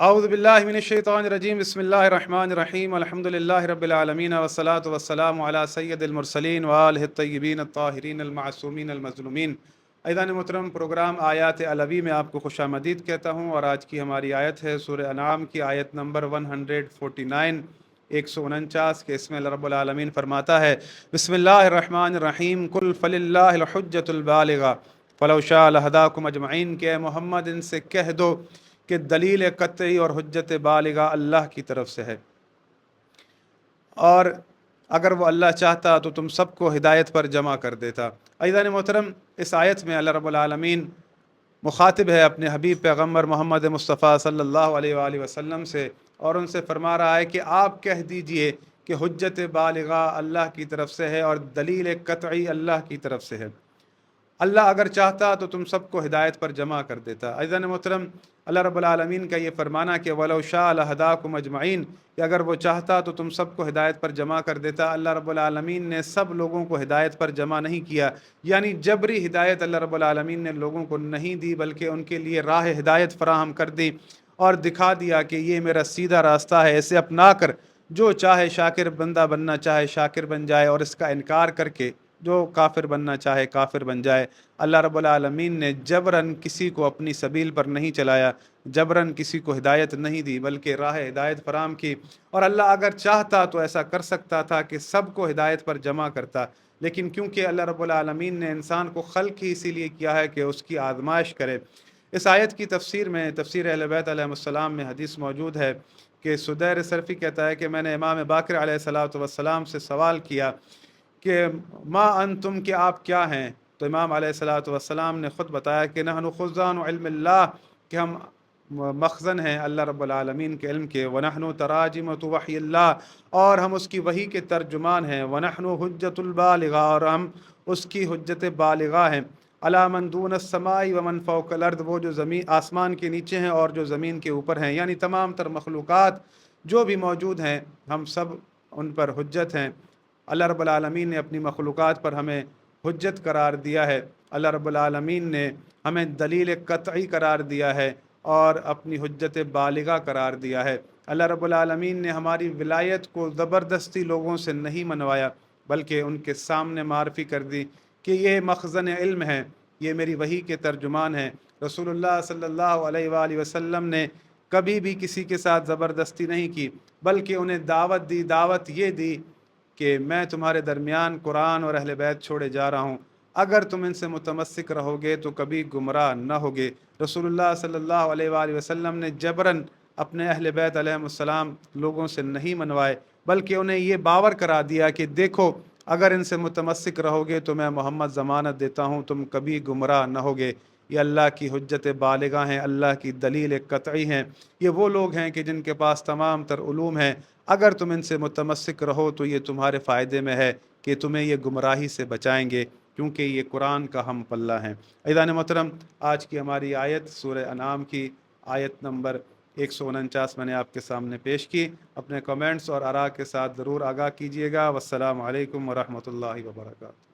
اعوذ باللہ من الشیطان الرجیم بسم اللہ الرحمن الرحیم الحمدللہ رب العالمین والصلاة والسلام علی سید المرسلین وآلہ الطیبین الطاہرین المعصومین المظلومین۔ عزیزان محترم، پروگرام آیات علوی میں آپ کو خوش آمدید کہتا ہوں، اور آج کی ہماری آیت ہے سورہ انعام کی آیت نمبر 149 149 کہ اس میں اللہ رب العالمین فرماتا ہے بسم اللہ الرحمن الرحیم قل فللہ الحجۃ البالغہ فلو شاء لہداکم اجمعین، کہ اے محمد ان سے کہہ دو کہ دلیل قطعی اور حجت بالغہ اللہ کی طرف سے ہے، اور اگر وہ اللہ چاہتا تو تم سب کو ہدایت پر جمع کر دیتا۔ عزیزان محترم، اس آیت میں اللہ رب العالمین مخاطب ہے اپنے حبیب پیغمبر محمد مصطفیٰ صلی اللہ علیہ وآلہ وسلم سے، اور ان سے فرما رہا ہے کہ آپ کہہ دیجئے کہ حجت بالغہ اللہ کی طرف سے ہے اور دلیل قطعی اللہ کی طرف سے ہے۔ اللہ اگر چاہتا تو تم سب کو ہدایت پر جمع کر دیتا۔ عزیزان محترم، اللہ رب العالمین کا یہ فرمانا کہ وَلَوْ شَاءَ لَهَدَاكُمْ أَجْمَعِينَ، کہ اگر وہ چاہتا تو تم سب کو ہدایت پر جمع کر دیتا۔ اللہ رب العالمین نے سب لوگوں کو ہدایت پر جمع نہیں کیا، یعنی جبری ہدایت اللہ رب العالمین نے لوگوں کو نہیں دی، بلکہ ان کے لیے راہ ہدایت فراہم کر دی اور دکھا دیا کہ یہ میرا سیدھا راستہ ہے، اسے اپنا کر جو چاہے شاکر بندہ بننا چاہے شاکر بن جائے، اور اس کا انکار کر کے جو کافر بننا چاہے کافر بن جائے۔ اللہ رب العالمین نے جبراً کسی کو اپنی سبیل پر نہیں چلایا، جبراً کسی کو ہدایت نہیں دی، بلکہ راہ ہدایت فراہم کی۔ اور اللہ اگر چاہتا تو ایسا کر سکتا تھا کہ سب کو ہدایت پر جمع کرتا، لیکن کیونکہ اللہ رب العالمین نے انسان کو خلق ہی اسی لیے کیا ہے کہ اس کی آزمائش کرے۔ اس آیت کی تفسیر میں، تفسیر اہل بیت علیہ السلام میں حدیث موجود ہے کہ سدیر صرفی کہتا ہے کہ میں نے امام باقر علیہ السلام سے سوال کیا کہ ما انتم، کہ آپ کیا ہیں؟ تو امام علیہ السلام نے خود بتایا کہ نحن خزان علم اللہ، کہ ہم مخزن ہیں اللہ رب العالمین کے علم کے، ونحن تراجمۃ وحی اللہ، اور ہم اس کی وحی کے ترجمان ہیں، ونحن حجت البالغہ، اور ہم اس کی حجت بالغہ ہیں، علی من دون السماء ومن فوق الارض، وہ جو زمین آسمان کے نیچے ہیں اور جو زمین کے اوپر ہیں، یعنی تمام تر مخلوقات جو بھی موجود ہیں ہم سب ان پر حجت ہیں۔ اللہ رب العالمین نے اپنی مخلوقات پر ہمیں حجت قرار دیا ہے، اللہ رب العالمین نے ہمیں دلیل قطعی قرار دیا ہے اور اپنی حجت بالغہ قرار دیا ہے۔ اللہ رب العالمین نے ہماری ولایت کو زبردستی لوگوں سے نہیں منوایا، بلکہ ان کے سامنے معرفی کر دی کہ یہ مخزن علم ہے، یہ میری وحی کے ترجمان ہیں۔ رسول اللہ صلی اللہ علیہ وآلہ وسلم نے کبھی بھی کسی کے ساتھ زبردستی نہیں کی، بلکہ انہیں دعوت دی، دعوت یہ دی کہ میں تمہارے درمیان قرآن اور اہل بیت چھوڑے جا رہا ہوں، اگر تم ان سے متمسک رہو گے تو کبھی گمراہ نہ ہوگے۔ رسول اللہ صلی اللہ علیہ وآلہ وسلم نے جبراً اپنے اہل بیت علیہ السلام لوگوں سے نہیں منوائے، بلکہ انہیں یہ باور کرا دیا کہ دیکھو اگر ان سے متمسک رہو گے تو میں محمد ضمانت دیتا ہوں تم کبھی گمراہ نہ ہوگے۔ یہ اللہ کی حجت بالغہ ہیں، اللہ کی دلیل قطعی ہیں، یہ وہ لوگ ہیں کہ جن کے پاس تمام تر علوم ہیں، اگر تم ان سے متمسک رہو تو یہ تمہارے فائدے میں ہے کہ تمہیں یہ گمراہی سے بچائیں گے، کیونکہ یہ قرآن کا ہم پلہ ہیں۔ عزیزان محترم، آج کی ہماری آیت سورہ انعام کی آیت نمبر 149 میں نے آپ کے سامنے پیش کی۔ اپنے کمنٹس اور آراء کے ساتھ ضرور آگاہ کیجیے گا۔ والسلام علیکم ورحمۃ اللہ وبرکاتہ۔